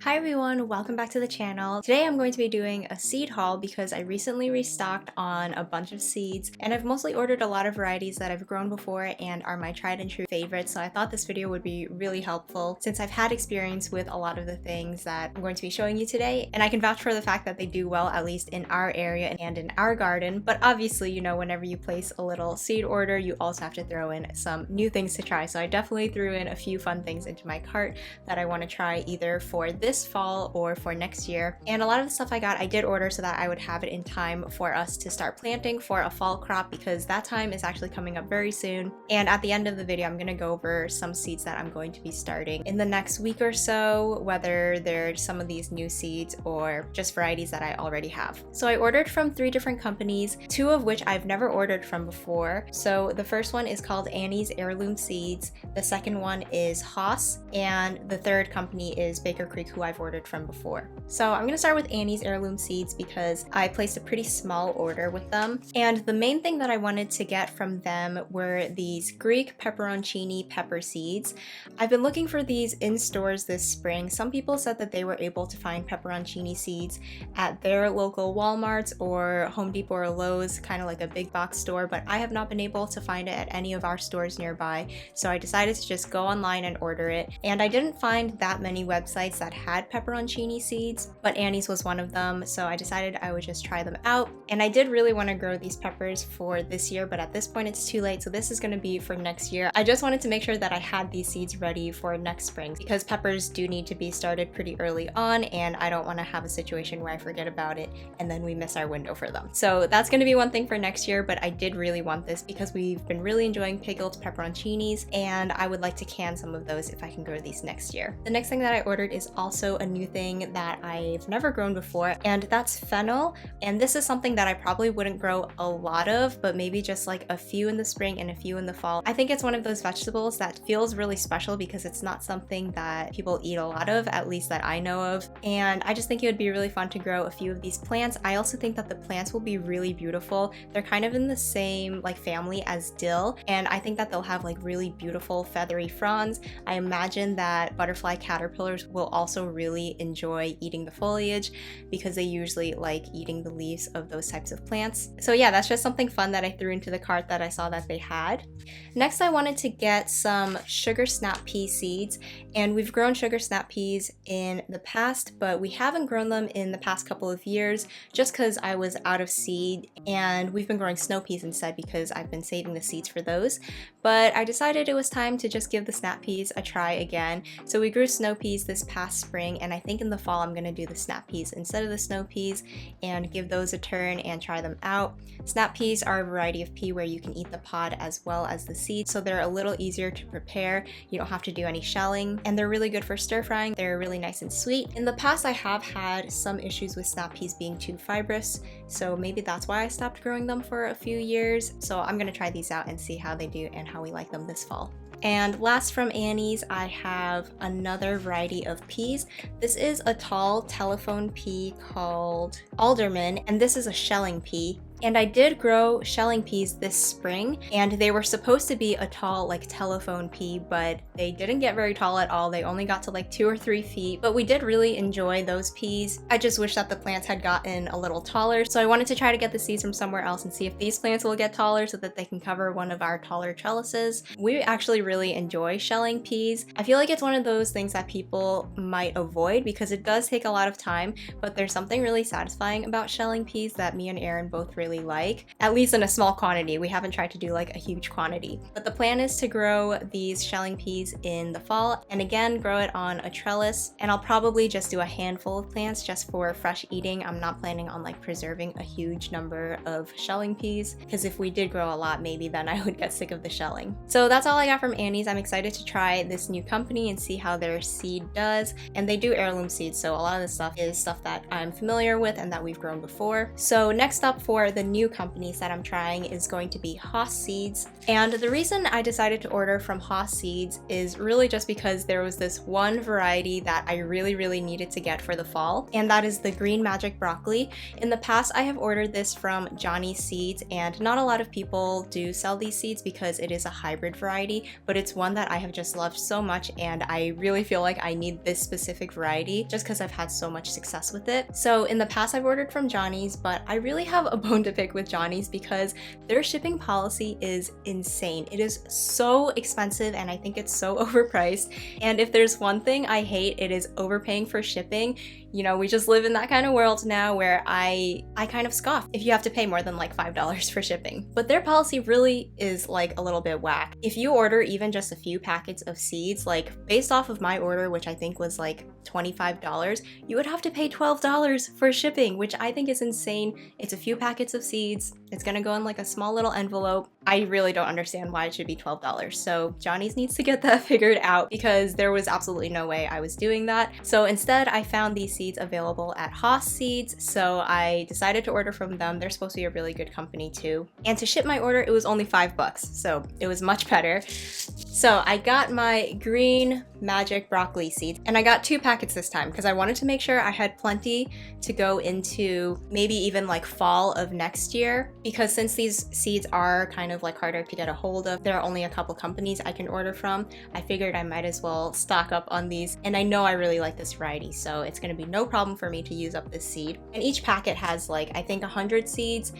Hi everyone, welcome back to the channel. Today I'm going to be doing a seed haul because I recently restocked on a bunch of seeds and I've mostly ordered a lot of varieties that I've grown before and are my tried and true favorites, so I thought this video would be really helpful since I've had experience with a lot of the things that I'm going to be showing you today, and I can vouch for the fact that they do well, at least in our area and in our garden. But obviously, you know, whenever you place a little seed order, you also have to throw in some new things to try, so I definitely threw in a few fun things into my cart that I want to try either for this fall or for next year. And a lot of the stuff I got I did order so that I would have it in time for us to start planting for a fall crop, because that time is actually coming up very soon. And at the end of the video I'm going to go over some seeds that I'm going to be starting in the next week or so, whether they're some of these new seeds or just varieties that I already have. So I ordered from 3 different companies, 2 of which I've never ordered from before. So the first one is called Annie's Heirloom Seeds, the second one is Haas, and the third company is Baker Creek, who I've ordered from before. So I'm going to start with Annie's Heirloom Seeds because I placed a pretty small order with them, and the main thing that I wanted to get from them were these Greek pepperoncini pepper seeds. I've been looking for these in stores this spring. Some people said that they were able to find pepperoncini seeds at their local Walmarts or Home Depot or Lowe's, kind of like a big box store, but I have not been able to find it at any of our stores nearby, so I decided to just go online and order it. And I didn't find that many websites that had pepperoncini seeds, but Annie's was one of them, so I decided I would just try them out. And I did really want to grow these peppers for this year, but at this point it's too late, so this is going to be for next year. I just wanted to make sure that I had these seeds ready for next spring, because peppers do need to be started pretty early on, and I don't want to have a situation where I forget about it and then we miss our window for them. So that's going to be one thing for next year, but I did really want this because we've been really enjoying pickled pepperoncinis, and I would like to can some of those if I can grow these next year. The next thing that I ordered is also a new thing that I've never grown before, and that's fennel. And this is something that I probably wouldn't grow a lot of, but maybe just like a few in the spring and a few in the fall. I think it's one of those vegetables that feels really special because it's not something that people eat a lot of, at least that I know of, and I just think it would be really fun to grow a few of these plants. I also think that the plants will be really beautiful. They're kind of in the same like family as dill, and I think that they'll have like really beautiful feathery fronds. I imagine that butterfly caterpillars will also really enjoy eating the foliage because they usually like eating the leaves of those types of plants. So yeah, that's just something fun that I threw into the cart that I saw that they had. Next, I wanted to get some sugar snap pea seeds, and we've grown sugar snap peas in the past, but we haven't grown them in the past couple of years just because I was out of seed, and we've been growing snow peas instead because I've been saving the seeds for those. But I decided it was time to just give the snap peas a try again. So we grew snow peas this past spring, and I think in the fall I'm going to do the snap peas instead of the snow peas and give those a turn and try them out. Snap peas are a variety of pea where you can eat the pod as well as the seed, so they're a little easier to prepare. You don't have to do any shelling, and they're really good for stir frying. They're really nice and sweet. In the past, I have had some issues with snap peas being too fibrous, so maybe that's why I stopped growing them for a few years. So I'm going to try these out and see how they do and how we like them this fall. And last from Annie's, I have another variety of peas. This is a tall telephone pea called alderman, and this is a shelling pea. And I did grow shelling peas this spring, and they were supposed to be a tall like telephone pea, but they didn't get very tall at all. They only got to like 2 or 3 feet, but we did really enjoy those peas. I just wish that the plants had gotten a little taller, so I wanted to try to get the seeds from somewhere else and see if these plants will get taller so that they can cover one of our taller trellises. We actually really enjoy shelling peas. I feel like it's one of those things that people might avoid because it does take a lot of time, but there's something really satisfying about shelling peas that me and Aaron both really like, at least in a small quantity. We haven't tried to do like a huge quantity, but the plan is to grow these shelling peas in the fall, and again grow it on a trellis, and I'll probably just do a handful of plants just for fresh eating. I'm not planning on like preserving a huge number of shelling peas, because if we did grow a lot, maybe then I would get sick of the shelling. So that's all I got from Annie's. I'm excited to try this new company and see how their seed does, and they do heirloom seeds, so a lot of this stuff is stuff that I'm familiar with and that we've grown before. So next up for the the new companies that I'm trying is going to be Haas Seeds. And the reason I decided to order from Haas Seeds is really just because there was this one variety that I really needed to get for the fall, and that is the green magic broccoli. In the past, I have ordered this from Johnny's Seeds, and not a lot of people do sell these seeds because it is a hybrid variety, but it's one that I have just loved so much, and I really feel like I need this specific variety just because I've had so much success with it. So in the past, I've ordered from Johnny's, but I really have a bone to pick with Johnny's because their shipping policy is insane. It is so expensive, and I think it's so overpriced. And if there's one thing I hate, it is overpaying for shipping. You know, we just live in that kind of world now where I kind of scoff if you have to pay more than like $5 for shipping. But their policy really is like a little bit whack. If you order even just a few packets of seeds, like based off of my order, which I think was like $25, you would have to pay $12 for shipping, which I think is insane. It's a few packets of seeds. It's gonna go in like a small little envelope. I really don't understand why it should be $12. So Johnny's needs to get that figured out because there was absolutely no way I was doing that. So instead, I found these seeds available at Haas Seeds, so I decided to order from them. They're supposed to be a really good company too. And to ship my order, it was only $5, so it was much better. So I got my green magic broccoli seeds, and I got 2 packets this time because I wanted to make sure I had plenty to go into maybe even like fall of next year, because since these seeds are kind of like harder to get a hold of, there are only a couple companies I can order from. I figured I might as well stock up on these, and I know I really like this variety, so it's going to be no problem for me to use up this seed. And each packet has like, I think 100 seeds,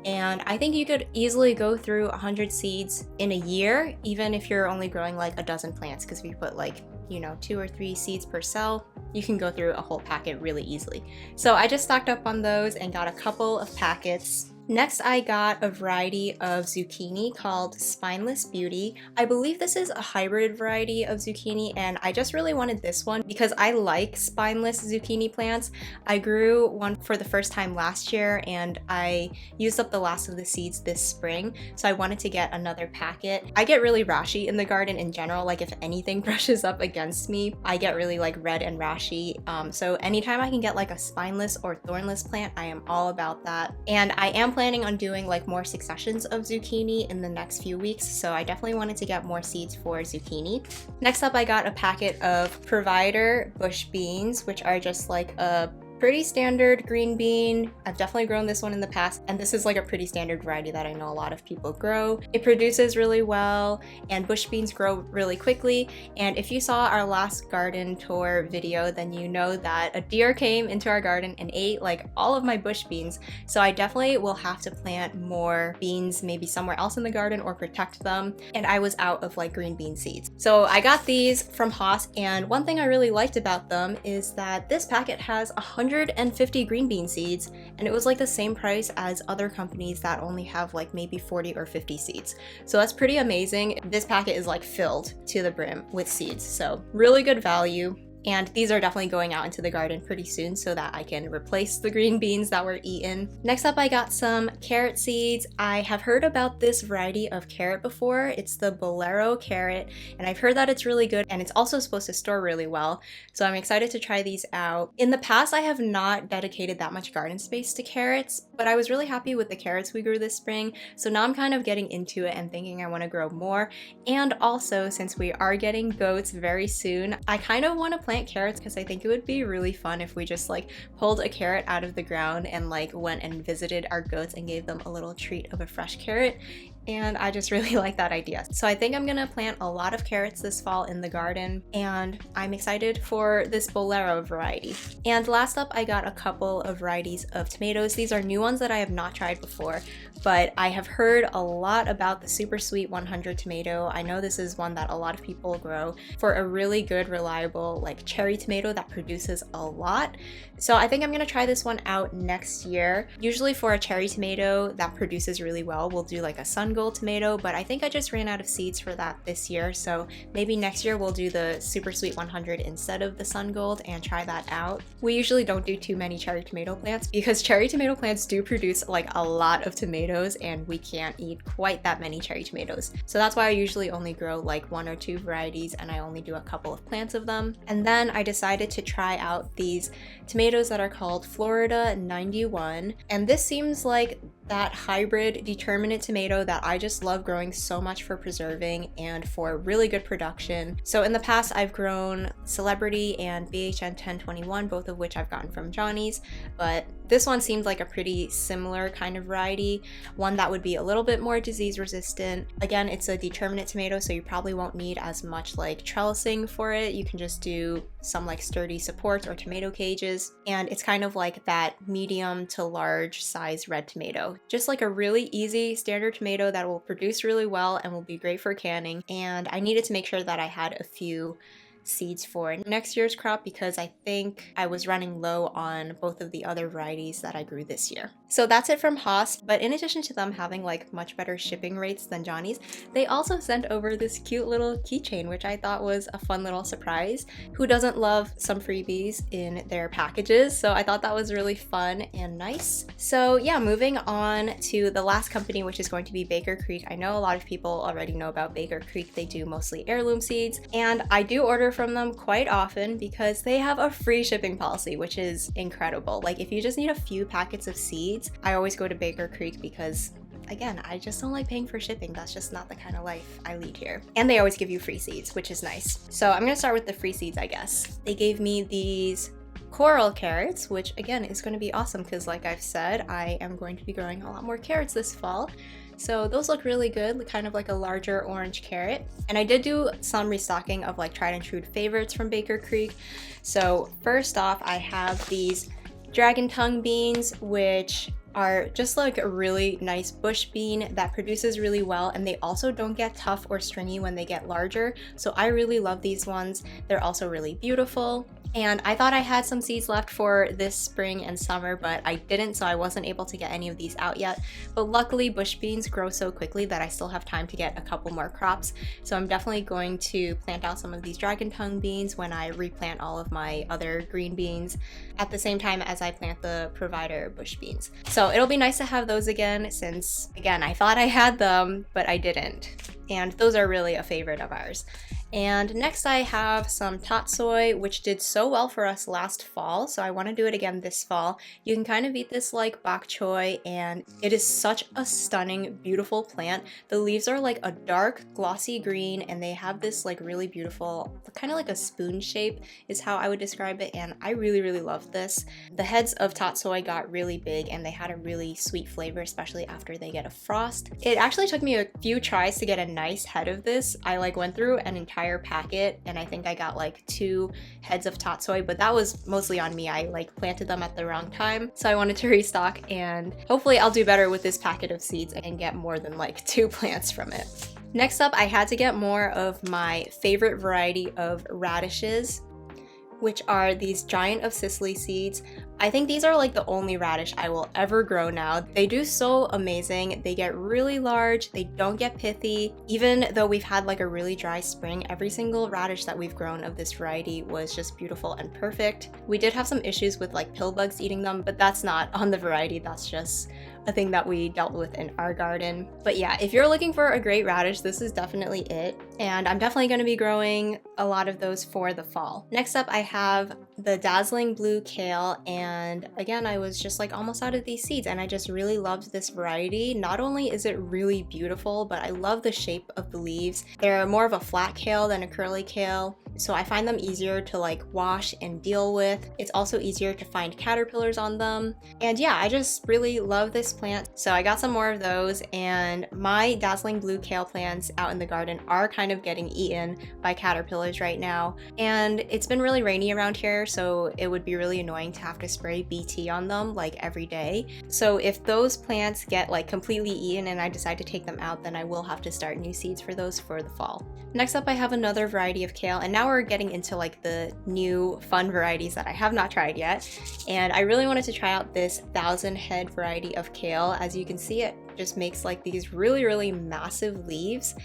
and I think you could easily go through 100 seeds in a year, even if you're only growing like a dozen plants, because if you put like, you know, 2 or 3 seeds per cell, you can go through a whole packet really easily. So I just stocked up on those and got a couple of packets. Next, I got a variety of zucchini called Spineless Beauty. I believe this is a hybrid variety of zucchini, and I just really wanted this one because I like spineless zucchini plants. I grew one for the first time last year, and I used up the last of the seeds this spring, so I wanted to get another packet. I get really rashy in the garden in general, like if anything brushes up against me, I get really like red and rashy. So anytime I can get like a spineless or thornless plant, I am all about that. And I am planning on doing like more successions of zucchini in the next few weeks, so I definitely wanted to get more seeds for zucchini. Next up, I got a packet of Provider bush beans, which are just like a pretty standard green bean. I've definitely grown this one in the past, and this is like a pretty standard variety that I know a lot of people grow. It produces really well, and bush beans grow really quickly. And if you saw our last garden tour video, then you know that a deer came into our garden and ate like all of my bush beans. So I definitely will have to plant more beans maybe somewhere else in the garden or protect them. And I was out of like green bean seeds. So I got these from Haas, and one thing I really liked about them is that this packet has 150 green bean seeds, and it was like the same price as other companies that only have like maybe 40 or 50 seeds. So that's pretty amazing. This packet is like filled to the brim with seeds, so really good value. And these are definitely going out into the garden pretty soon so that I can replace the green beans that were eaten. Next up, I got some carrot seeds. I have heard about this variety of carrot before. It's the Bolero carrot, and I've heard that it's really good, and it's also supposed to store really well. So I'm excited to try these out. In the past, I have not dedicated that much garden space to carrots, but I was really happy with the carrots we grew this spring. So now I'm kind of getting into it and thinking I want to grow more. And also, since we are getting goats very soon, I kind of want to plant carrots because I think it would be really fun if we just like pulled a carrot out of the ground and like went and visited our goats and gave them a little treat of a fresh carrot. And I just really like that idea. So I think I'm gonna plant a lot of carrots this fall in the garden, and I'm excited for this Bolero variety. And last up, I got a couple of varieties of tomatoes. These are new ones that I have not tried before, but I have heard a lot about the Super Sweet 100 tomato. I know this is one that a lot of people grow for a really good, reliable, like cherry tomato that produces a lot. So I think I'm gonna try this one out next year. Usually for a cherry tomato that produces really well, we'll do like a sun gold tomato, but I think I just ran out of seeds for that this year. So maybe next year we'll do the Super Sweet 100 instead of the sun gold and try that out. We usually don't do too many cherry tomato plants because cherry tomato plants do produce like a lot of tomatoes, and we can't eat quite that many cherry tomatoes. So that's why I usually only grow like 1 or 2 varieties, and I only do a couple of plants of them. And then I decided to try out these tomatoes that are called Florida 91, and this seems like that hybrid determinate tomato that I just love growing so much for preserving and for really good production. So in the past, I've grown Celebrity and BHN 1021, both of which I've gotten from Johnny's, but this one seemed like a pretty similar kind of variety, one that would be a little bit more disease resistant. Again, it's a determinate tomato, so you probably won't need as much like trellising for it. You can just do some like sturdy supports or tomato cages, and it's kind of like that medium to large size red tomato. Just like a really easy standard tomato that will produce really well and will be great for canning. And I needed to make sure that I had a few seeds for next year's crop because I think I was running low on both of the other varieties that I grew this year. So that's it from Haas, but in addition to them having like much better shipping rates than Johnny's, they also sent over this cute little keychain, which I thought was a fun little surprise. Who doesn't love some freebies in their packages? So I thought that was really fun and nice. So yeah, moving on to the last company, which is going to be Baker Creek. I know a lot of people already know about Baker Creek. They do mostly heirloom seeds, and I do order from them quite often because they have a free shipping policy, which is incredible. Like if you just need a few packets of seeds, I always go to Baker Creek because again, I just don't like paying for shipping. That's just not the kind of life I lead here. And they always give you free seeds, which is nice. So I'm gonna start with the free seeds, I guess. They gave me these coral carrots, which again is going to be awesome because like I've said, I am going to be growing a lot more carrots this fall. So those look really good, kind of like a larger orange carrot. And I did do some restocking of like tried and true favorites from Baker Creek. So first off, I have these dragon tongue beans, which are just like a really nice bush bean that produces really well, and they also don't get tough or stringy when they get larger. So I really love these ones. They're also really beautiful. And I thought I had some seeds left for this spring and summer, but I didn't, so I wasn't able to get any of these out yet. But luckily, bush beans grow so quickly that I still have time to get a couple more crops. So I'm definitely going to plant out some of these dragon tongue beans when I replant all of my other green beans at the same time as I plant the provider bush beans. So it'll be nice to have those again since, again, I thought I had them, but I didn't. And those are really a favorite of ours. And next I have some tatsoi, which did so well for us last fall, so I want to do it again this fall. You can kind of eat this like bok choy, and it is such a stunning, beautiful plant. The leaves are like a dark, glossy green, and they have this like really beautiful, kind of like a spoon shape is how I would describe it, and I really, really love this. The heads of tatsoi got really big, and they had a really sweet flavor, especially after they get a frost. It actually took me a few tries to get a nice head of this. I like went through an entire packet, and I think I got like 2 heads of tatsoi, but that was mostly on me. I like planted them at the wrong time, so I wanted to restock, and hopefully I'll do better with this packet of seeds and get more than like 2 plants from it. Next up, I had to get more of my favorite variety of radishes, which are these Giant of Sicily seeds. I think these are like the only radish I will ever grow now. They do so amazing. They get really large, they don't get pithy. Even though we've had like a really dry spring, every single radish that we've grown of this variety was just beautiful and perfect. We did have some issues with like pill bugs eating them, but that's not on the variety, that's just a thing that we dealt with in our garden. But yeah, if you're looking for a great radish, this is definitely it. And I'm definitely going to be growing a lot of those for the fall. Next up, I have the dazzling blue kale, and again, I was just like almost out of these seeds, and I just really loved this variety. Not only is it really beautiful, but I love the shape of the leaves. They're more of a flat kale than a curly kale, so I find them easier to like wash and deal with. It's also easier to find caterpillars on them. And yeah, I just really love this plant. So I got some more of those, and my dazzling blue kale plants out in the garden are kind of getting eaten by caterpillars right now. And it's been really rainy around here, so it would be really annoying to have to spray BT on them like every day. So if those plants get like completely eaten and I decide to take them out, then I will have to start new seeds for those for the fall. Next up, I have another variety of kale, and now we're getting into like the new fun varieties that I have not tried yet. And I really wanted to try out this 1,000 head variety of kale. As you can see, it just makes like these really, really massive leaves.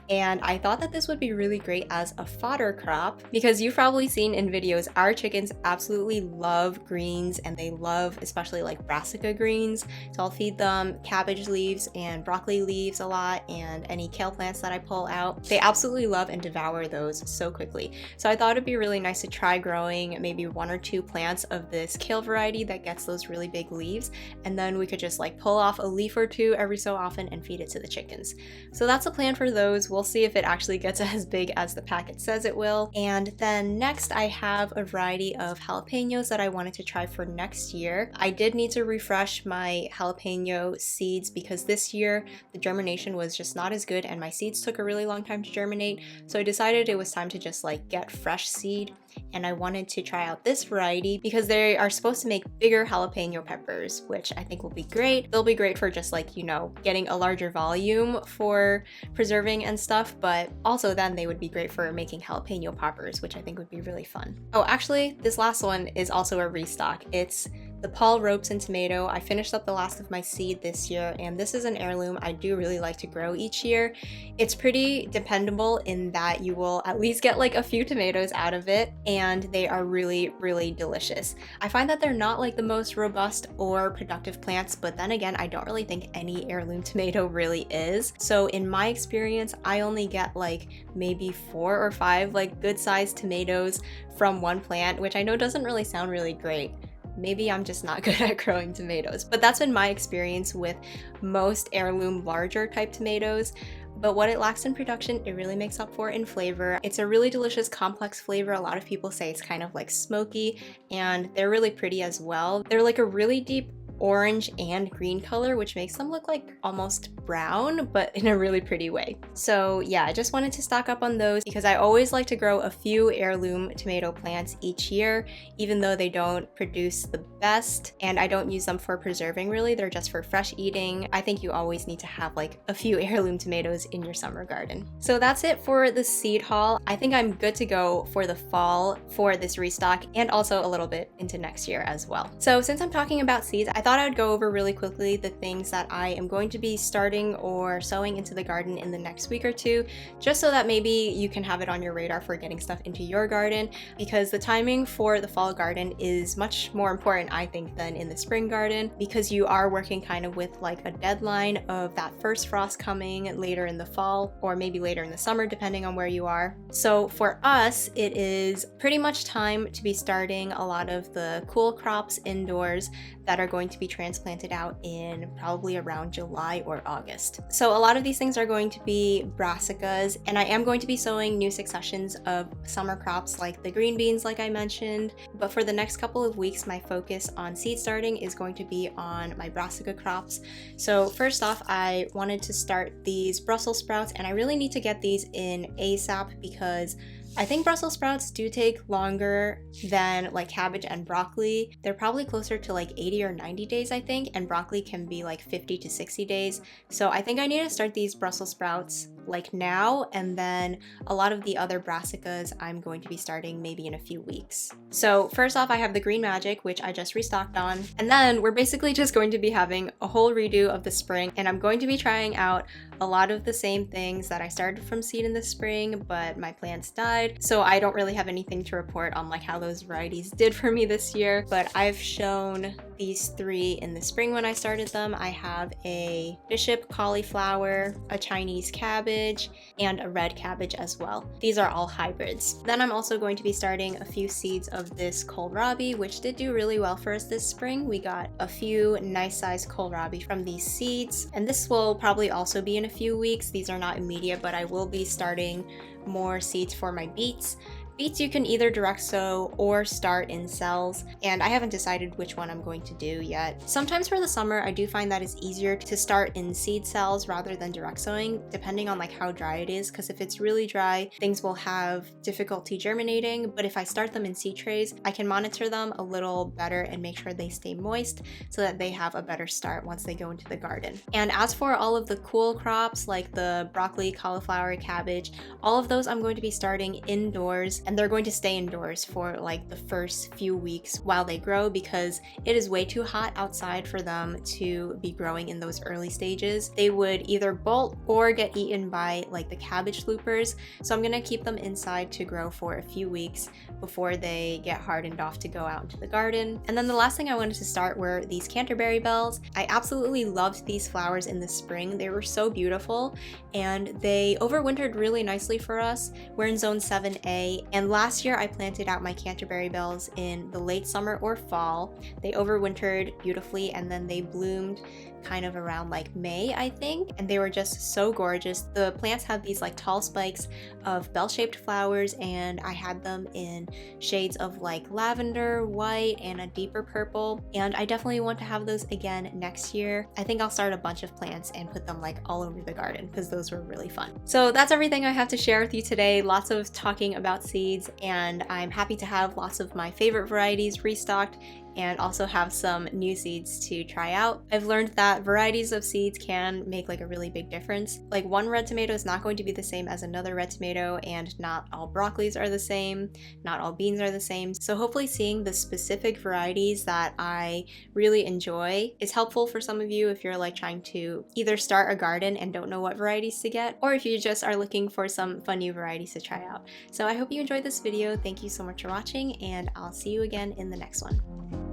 and I thought that this would be really great as a fodder crop because you've probably seen in videos our chickens absolutely love greens, and they love especially like brassica greens. So I'll feed them cabbage leaves and broccoli leaves a lot, and any kale plants that I pull out. They absolutely love and devour those so quickly. So I thought it'd be really nice to try growing maybe 1 or 2 plants of this kale variety that gets those really big leaves, and then we could just like pull off a leaf or 2 every so often and feed it to the chickens. So that's a plan for those. We'll see if it actually gets as big as the packet says it will. And then next I have a variety of jalapenos that I wanted to try for next year. I did need to refresh my jalapeno seeds because this year the germination was just not as good and my seeds took a really long time to germinate. So I decided it was time to just like get fresh seed, and I wanted to try out this variety because they are supposed to make bigger jalapeno peppers, which I think will be great. They'll be great for just like, you know, getting a larger volume for preserving and stuff, but also then they would be great for making jalapeno poppers, which I think would be really fun. Oh, actually, this last one is also a restock. It's the Paul Robeson tomato. I finished up the last of my seed this year, and this is an heirloom I do really like to grow each year. It's pretty dependable in that you will at least get like a few tomatoes out of it, and they are really, really delicious. I find that they're not like the most robust or productive plants, but then again, I don't really think any heirloom tomato really is. So in my experience, I only get like maybe 4 or 5 like good sized tomatoes from one plant, which I know doesn't really sound really great. Maybe I'm just not good at growing tomatoes, but that's been my experience with most heirloom larger type tomatoes. But what it lacks in production, it really makes up for in flavor. It's a really delicious complex flavor. A lot of people say it's kind of like smoky, and they're really pretty as well. They're like a really deep orange and green color, which makes them look like almost brown, but in a really pretty way. So yeah, I just wanted to stock up on those because I always like to grow a few heirloom tomato plants each year, even though they don't produce the best and I don't use them for preserving really. They're just for fresh eating. I think you always need to have like a few heirloom tomatoes in your summer garden. So that's it for the seed haul. I think I'm good to go for the fall for this restock, and also a little bit into next year as well. So since I'm talking about seeds, I thought I would go over really quickly the things that I am going to be starting or sowing into the garden in the next week or 2, just so that maybe you can have it on your radar for getting stuff into your garden, because the timing for the fall garden is much more important, I think, than in the spring garden, because you are working kind of with like a deadline of that first frost coming later in the fall or maybe later in the summer, depending on where you are. So for us, it is pretty much time to be starting a lot of the cool crops indoors that are going to be transplanted out in probably around July or August. So a lot of these things are going to be brassicas, and I am going to be sowing new successions of summer crops like the green beans like I mentioned, but for the next couple of weeks my focus on seed starting is going to be on my brassica crops. So first off, I wanted to start these Brussels sprouts, and I really need to get these in ASAP because I think Brussels sprouts do take longer than like cabbage and broccoli. They're probably closer to like 80 or 90 days, I think, and broccoli can be like 50 to 60 days. So I think I need to start these Brussels sprouts like now, and then a lot of the other brassicas I'm going to be starting maybe in a few weeks. So first off, I have the Green Magic, which I just restocked on, and then we're basically just going to be having a whole redo of the spring, and I'm going to be trying out a lot of the same things that I started from seed in the spring, but my plants died, so I don't really have anything to report on like how those varieties did for me this year. But I've shown these 3 in the spring when I started them. I have a bishop cauliflower, a Chinese cabbage, and a red cabbage as well. These are all hybrids. Then I'm also going to be starting a few seeds of this kohlrabi, which did do really well for us this spring. We got a few nice sized kohlrabi from these seeds, and this will probably also be in a few weeks. These are not immediate, but I will be starting more seeds for my beets. Beets you can either direct sow or start in cells, and I haven't decided which one I'm going to do yet. Sometimes for the summer, I do find that it's easier to start in seed cells rather than direct sowing, depending on like how dry it is, because if it's really dry, things will have difficulty germinating, but if I start them in seed trays, I can monitor them a little better and make sure they stay moist so that they have a better start once they go into the garden. And as for all of the cool crops like the broccoli, cauliflower, cabbage, all of those I'm going to be starting indoors, and they're going to stay indoors for like the first few weeks while they grow because it is way too hot outside for them to be growing in those early stages. They would either bolt or get eaten by like the cabbage loopers, so I'm gonna keep them inside to grow for a few weeks before they get hardened off to go out into the garden. And then the last thing I wanted to start were these Canterbury bells. I absolutely loved these flowers in the spring. They were so beautiful and they overwintered really nicely for us. We're in zone 7A, and last year I planted out my Canterbury bells in the late summer or fall. They overwintered beautifully and then they bloomed kind of around like May, I think, and they were just so gorgeous. The plants have these like tall spikes of bell-shaped flowers, and I had them in shades of like lavender, white, and a deeper purple, and I definitely want to have those again next year. I think I'll start a bunch of plants and put them like all over the garden because those were really fun. So that's everything I have to share with you today. Lots of talking about seeds, and I'm happy to have lots of my favorite varieties restocked and also have some new seeds to try out. I've learned that varieties of seeds can make like a really big difference. Like one red tomato is not going to be the same as another red tomato, and not all broccolis are the same, not all beans are the same. So hopefully seeing the specific varieties that I really enjoy is helpful for some of you if you're like trying to either start a garden and don't know what varieties to get, or if you just are looking for some fun new varieties to try out. So I hope you enjoyed this video. Thank you so much for watching, and I'll see you again in the next one.